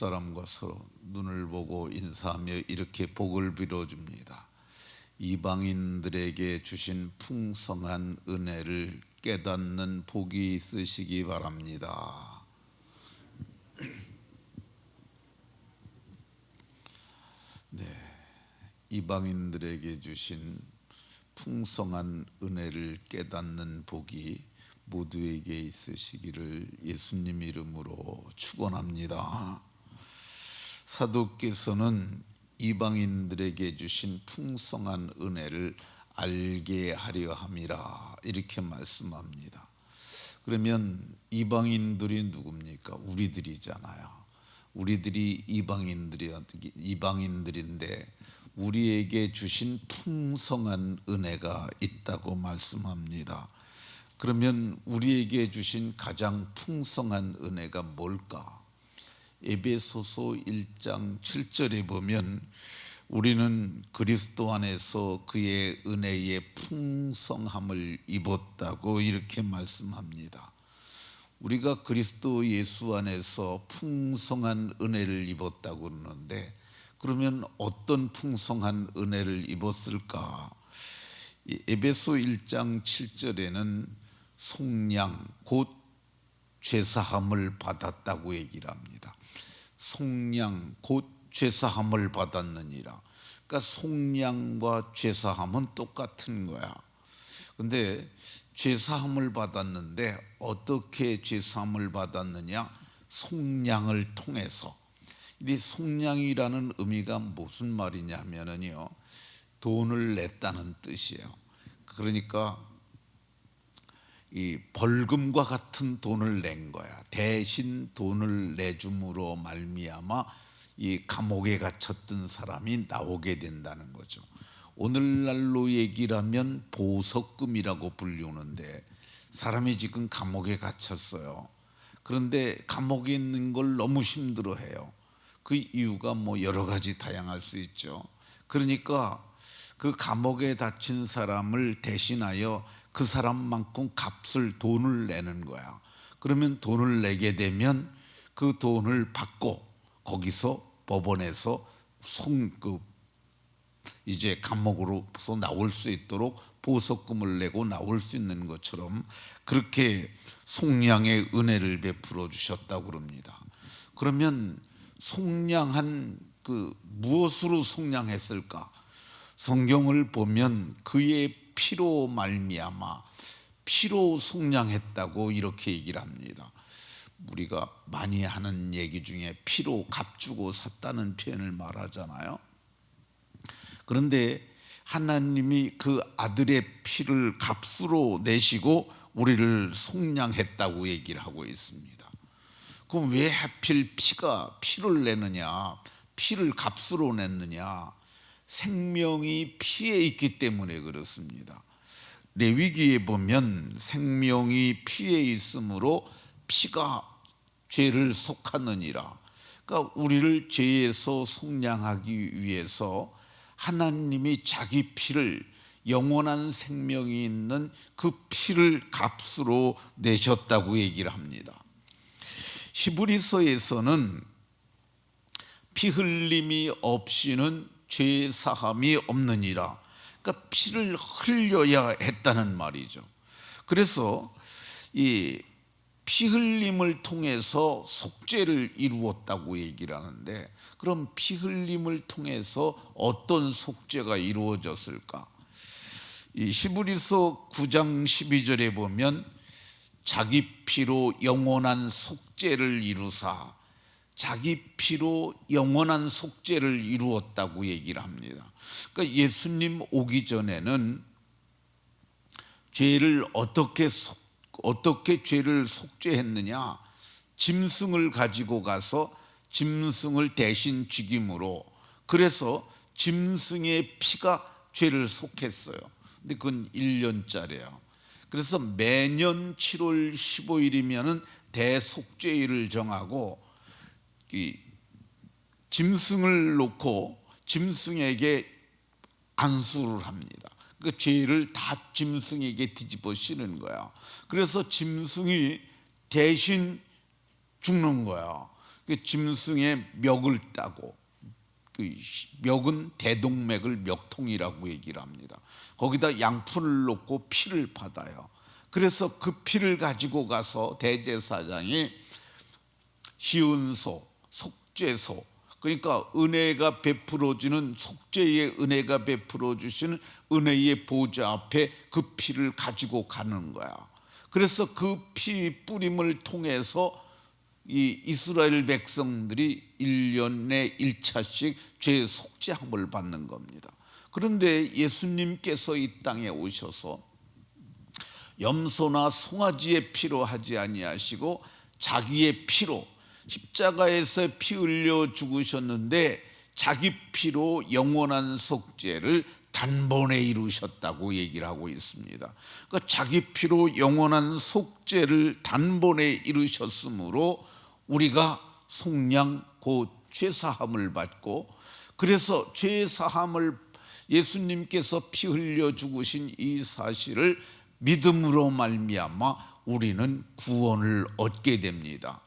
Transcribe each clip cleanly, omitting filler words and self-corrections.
옆사람과 서로 눈을 보고 인사하며 이렇게 복을 빌어줍니다. 이방인들에게 주신 풍성한 은혜를 깨닫는 복이 있으시기 바랍니다. 네, 이방인들에게 주신 풍성한 은혜를 깨닫는 복이 모두에게 있으시기를 예수님 이름으로 축원합니다. 사도께서는 이방인들에게 주신 풍성한 은혜를 알게 하려 함이라 이렇게 말씀합니다. 그러면 이방인들이 누굽니까? 우리들이잖아요. 우리들이 이방인들인데 우리에게 주신 풍성한 은혜가 있다고 말씀합니다. 그러면 우리에게 주신 가장 풍성한 은혜가 뭘까? 에베소서 1장 7절에 보면 우리는 그리스도 안에서 그의 은혜의 풍성함을 입었다고 이렇게 말씀합니다. 우리가 그리스도 예수 안에서 풍성한 은혜를 입었다고 그러는데 그러면 어떤 풍성한 은혜를 입었을까? 에베소 1장 7절에는 속량 곧 죄사함을 받았다고 얘기를 합니다. 속량 곧 죄사함을 받았느니라. 그러니까 속량과 죄사함은 똑같은 거야. 근데 죄사함을 받았는데 어떻게 죄사함을 받았느냐? 속량을 통해서. 이 속량이라는 의미가 무슨 말이냐면요, 돈을 냈다는 뜻이에요. 그러니까 이 벌금과 같은 돈을 낸 거야. 대신 돈을 내줌으로 말미암아 이 감옥에 갇혔던 사람이 나오게 된다는 거죠. 오늘날로 얘기를 하면 보석금이라고 불리우는데 사람이 지금 감옥에 갇혔어요. 그런데 감옥에 있는 걸 너무 힘들어해요. 그 이유가 뭐 여러 가지 다양할 수 있죠. 그러니까 그 감옥에 갇힌 사람을 대신하여 그 사람만큼 돈을 내는 거야. 그러면 돈을 내게 되면 그 돈을 받고 거기서 법원에서 이제 감옥으로서 나올 수 있도록 보석금을 내고 나올 수 있는 것처럼 그렇게 속량의 은혜를 베풀어 주셨다고 그럽니다. 그러면 속량한 무엇으로 속량했을까? 성경을 보면 그의 피로 말미암아 피로 속량했다고 이렇게 얘기를 합니다. 우리가 많이 하는 얘기 중에 피로 값주고 샀다는 표현을 말하잖아요. 그런데 하나님이 그 아들의 피를 값으로 내시고 우리를 속량했다고 얘기를 하고 있습니다. 그럼 왜 하필 피를 내느냐? 피를 값으로 냈느냐? 생명이 피에 있기 때문에 그렇습니다. 레위기에 보면 생명이 피에 있으므로 피가 죄를 속하느니라. 그러니까 우리를 죄에서 속량하기 위해서 하나님이 자기 피를, 영원한 생명이 있는 그 피를 값으로 내셨다고 얘기를 합니다. 히브리서에서는 피 흘림이 없이는 죄 사함이 없느니라. 그러니까 피를 흘려야 했다는 말이죠. 그래서 이 피 흘림을 통해서 속죄를 이루었다고 얘기를 하는데 그럼 피 흘림을 통해서 어떤 속죄가 이루어졌을까? 이 히브리서 9장 12절에 보면 자기 피로 영원한 속죄를 이루사, 자기 피로 영원한 속죄를 이루었다고 얘기를 합니다. 그러니까 예수님 오기 전에는 죄를 어떻게 죄를 속죄했느냐? 짐승을 가지고 가서 짐승을 대신 죽임으로, 그래서 짐승의 피가 죄를 속했어요. 근데 그건 1년짜리예요. 그래서 매년 7월 15일이면은 대속죄일을 정하고 이 짐승을 놓고 짐승에게 안수를 합니다. 그 죄를 다 짐승에게 뒤집어 씌는 거야. 그래서 짐승이 대신 죽는 거야. 그 짐승의 멱을 따고, 그 멱은 대동맥을 멱통이라고 얘기를 합니다. 거기다 양푼을 넣고 피를 받아요. 그래서 그 피를 가지고 가서 대제사장이 시은소, 속죄소, 그러니까 은혜가 베풀어지는, 속죄의 은혜가 베풀어 주시는 은혜의 보좌 앞에 그 피를 가지고 가는 거야. 그래서 그 피 뿌림을 통해서 이 이스라엘 백성들이 1년에 1차씩 죄 속죄함을 받는 겁니다. 그런데 예수님께서 이 땅에 오셔서 염소나 송아지의 피로 하지 아니하시고 자기의 피로, 십자가에서 피 흘려 죽으셨는데 자기 피로 영원한 속죄를 단번에 이루셨다고 얘기를 하고 있습니다. 그러니까 자기 피로 영원한 속죄를 단번에 이루셨으므로 우리가 속량 곧 죄사함을 받고, 그래서 죄사함을 예수님께서 피 흘려 죽으신 이 사실을 믿음으로 말미암아 우리는 구원을 얻게 됩니다.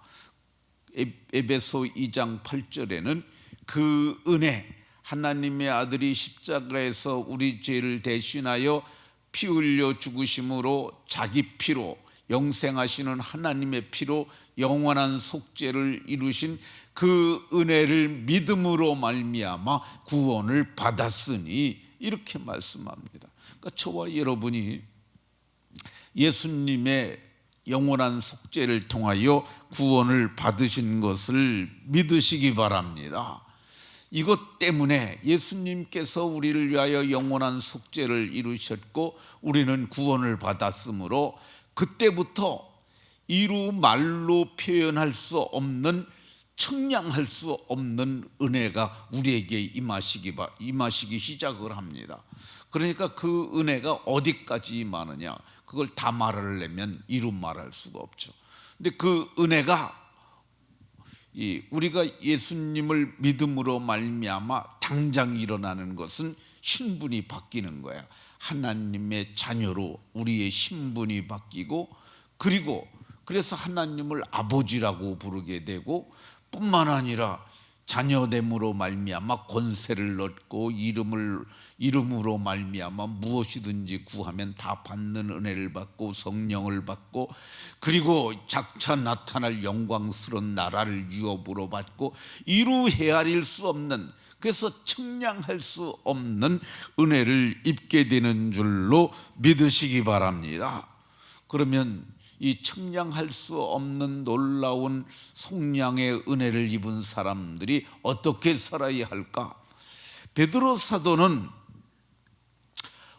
에베소 2장 8절에는 그 은혜, 하나님의 아들이 십자가에서 우리 죄를 대신하여 피 흘려 죽으심으로 자기 피로, 영생하시는 하나님의 피로 영원한 속죄를 이루신 그 은혜를 믿음으로 말미암아 구원을 받았으니, 이렇게 말씀합니다. 그러니까 저와 여러분이 예수님의 영원한 속죄를 통하여 구원을 받으신 것을 믿으시기 바랍니다. 이것 때문에 예수님께서 우리를 위하여 영원한 속죄를 이루셨고 우리는 구원을 받았으므로 그때부터 이루 말로 표현할 수 없는, 청량할 수 없는 은혜가 우리에게 임하시기 시작을 합니다. 그러니까 그 은혜가 어디까지 임하느냐, 그걸 다 말하려면 이루 말할 수가 없죠. 근데 그 은혜가 우리가 예수님을 믿음으로 말미암아 당장 일어나는 것은 신분이 바뀌는 거야. 하나님의 자녀로 우리의 신분이 바뀌고, 그리고 그래서 하나님을 아버지라고 부르게 되고, 뿐만 아니라 자녀됨으로 말미암아 권세를 얻고, 이름으로 말미암아 무엇이든지 구하면 다 받는 은혜를 받고 성령을 받고, 그리고 장차 나타날 영광스러운 나라를 유업으로 받고, 이루 헤아릴 수 없는, 그래서 측량할 수 없는 은혜를 입게 되는 줄로 믿으시기 바랍니다. 그러면 이 측량할 수 없는 놀라운 속량의 은혜를 입은 사람들이 어떻게 살아야 할까? 베드로 사도는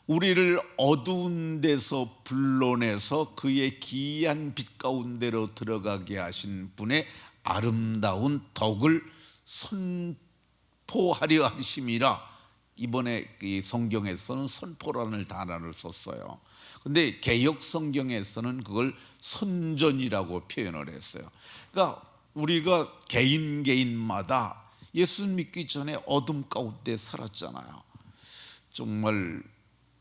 우리를 어두운 데서 불러내서 그의 기이한 빛 가운데로 들어가게 하신 분의 아름다운 덕을 선포하려 하심이라, 이번에 이 성경에서는 선포라는 단어를 썼어요. 근데 개역 성경에서는 그걸 선전이라고 표현을 했어요. 그러니까 우리가 개인마다 예수 믿기 전에 어둠 가운데 살았잖아요. 정말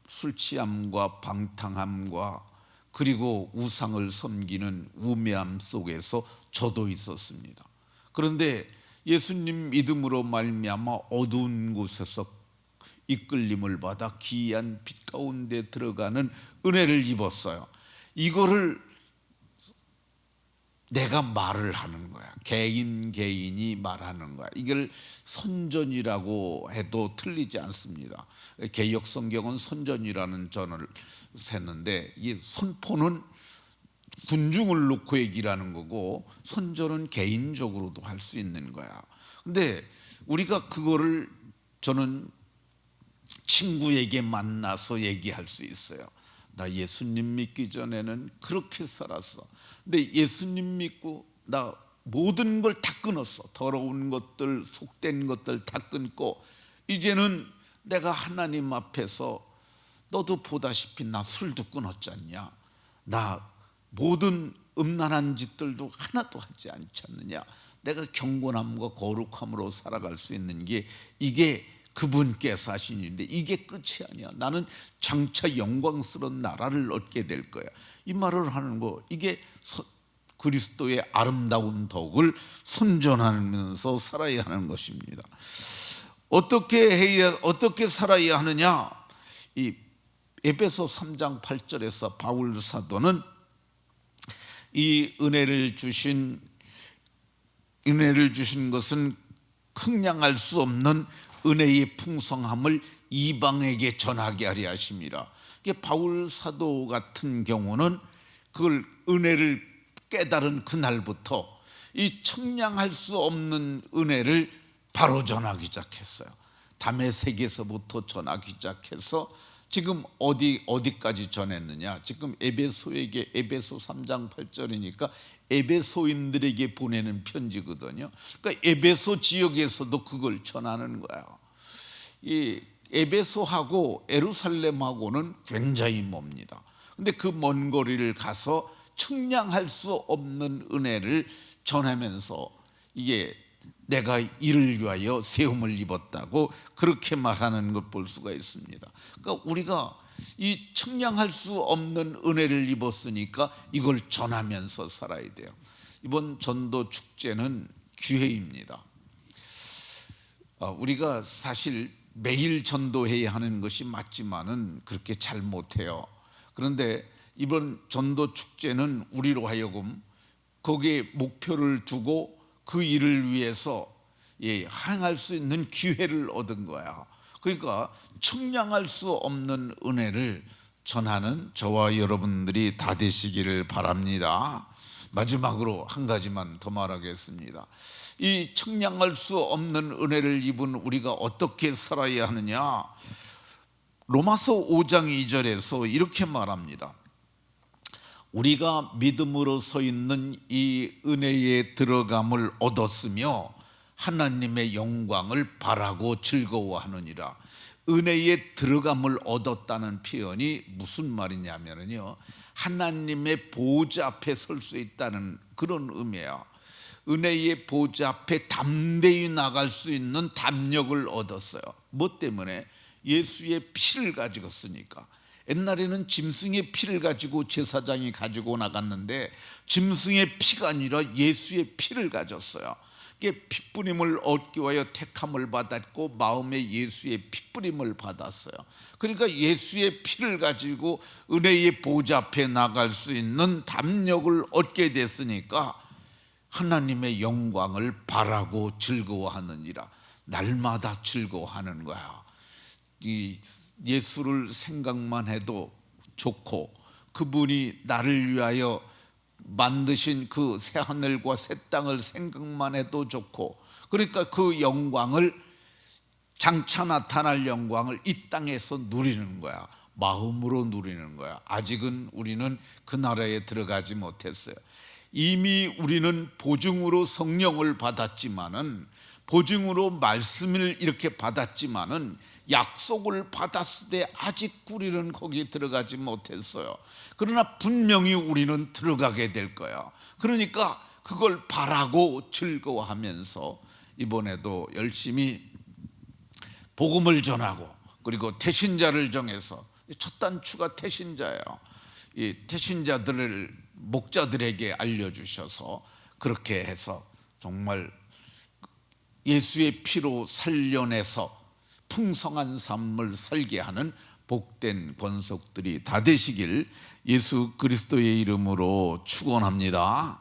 술 취함과 방탕함과 그리고 우상을 섬기는 우매함 속에서 저도 있었습니다. 그런데 예수님 믿음으로 말미암아 어두운 곳에서 이끌림을 받아 기이한 빛 가운데 들어가는 은혜를 입었어요. 이거를 내가 말을 하는 거야. 개인이 말하는 거야. 이걸 선전이라고 해도 틀리지 않습니다. 개역 성경은 선전이라는 전을 셌는데, 이 선포는 군중을 놓고 얘기를 하는 거고, 선전은 개인적으로도 할 수 있는 거야. 근데 우리가 그거를, 저는 친구에게 만나서 얘기할 수 있어요. 나 예수님 믿기 전에는 그렇게 살았어. 근데 예수님 믿고 나 모든 걸 다 끊었어. 더러운 것들, 속된 것들 다 끊고, 이제는 내가 하나님 앞에서, 너도 보다시피 나 술도 끊었잖냐, 나 모든 음란한 짓들도 하나도 하지 않지 않느냐, 내가 경건함과 거룩함으로 살아갈 수 있는 게 이게 그분께서 하신 일인데 이게 끝이 아니야. 나는 장차 영광스러운 나라를 얻게 될 거야. 이 말을 하는 거, 이게 그리스도의 아름다운 덕을 선전하면서 살아야 하는 것입니다. 어떻게 살아야 하느냐? 이 에베소 3장 8절에서 바울 사도는 이 은혜를 주신 것은衡量할 수 없는 은혜의 풍성함을 이방에게 전하게 하려 하심이라. 바울 사도 같은 경우는 그걸 은혜를 깨달은 그날부터 이 측량할 수 없는 은혜를 바로 전하기 시작했어요. 다메섹에서부터 전하기 시작해서 지금 어디까지 전했느냐? 지금 에베소에게, 에베소 3장 8절이니까 에베소인들에게 보내는 편지거든요. 그러니까 에베소 지역에서도 그걸 전하는 거예요. 이 에베소하고 예루살렘하고는 굉장히 멉니다. 근데 그 먼 거리를 가서 측량할 수 없는 은혜를 전하면서 이게 내가 이를 위하여 세움을 입었다고 그렇게 말하는 걸 볼 수가 있습니다. 그러니까 우리가 이 측량할 수 없는 은혜를 입었으니까 이걸 전하면서 살아야 돼요. 이번 전도 축제는 기회입니다. 우리가 사실 매일 전도해야 하는 것이 맞지만은 그렇게 잘 못해요. 그런데 이번 전도 축제는 우리로 하여금 거기에 목표를 두고 그 일을 위해서 행할 수 있는 기회를 얻은 거야. 그러니까 측량할 수 없는 은혜를 전하는 저와 여러분들이 다 되시기를 바랍니다. 마지막으로 한 가지만 더 말하겠습니다. 이 측량할 수 없는 은혜를 입은 우리가 어떻게 살아야 하느냐? 로마서 5장 2절에서 이렇게 말합니다. 우리가 믿음으로 서 있는 이 은혜에 들어감을 얻었으며 하나님의 영광을 바라고 즐거워하느니라. 은혜에 들어감을 얻었다는 표현이 무슨 말이냐면요, 하나님의 보좌 앞에 설 수 있다는 그런 의미예요. 은혜의 보좌 앞에 담대히 나갈 수 있는 담력을 얻었어요. 뭐 때문에? 예수의 피를 가지고 쓰니까. 옛날에는 짐승의 피를 가지고 제사장이 가지고 나갔는데 짐승의 피가 아니라 예수의 피를 가졌어요. 피뿌림을 얻기 위하여 택함을 받았고 마음에 예수의 피뿌림을 받았어요. 그러니까 예수의 피를 가지고 은혜의 보좌 앞에 나갈 수 있는 담력을 얻게 됐으니까 하나님의 영광을 바라고 즐거워하느니라. 날마다 즐거워하는 거야. 이 예수를 생각만 해도 좋고 그분이 나를 위하여 만드신 그 새하늘과 새 땅을 생각만 해도 좋고, 그러니까 그 영광을, 장차 나타날 영광을 이 땅에서 누리는 거야. 마음으로 누리는 거야. 아직은 우리는 그 나라에 들어가지 못했어요. 이미 우리는 보증으로 성령을 받았지만은, 보증으로 말씀을 이렇게 받았지만은 약속을 받았을 때 아직 우리는 거기에 들어가지 못했어요. 그러나 분명히 우리는 들어가게 될 거야. 그러니까 그걸 바라고 즐거워하면서 이번에도 열심히 복음을 전하고, 그리고 태신자를 정해서, 첫 단추가 태신자예요. 이 태신자들을 목자들에게 알려주셔서 그렇게 해서 정말 예수의 피로 살려내서 풍성한 삶을 살게 하는 복된 권속들이 다 되시길 예수 그리스도의 이름으로 축원합니다.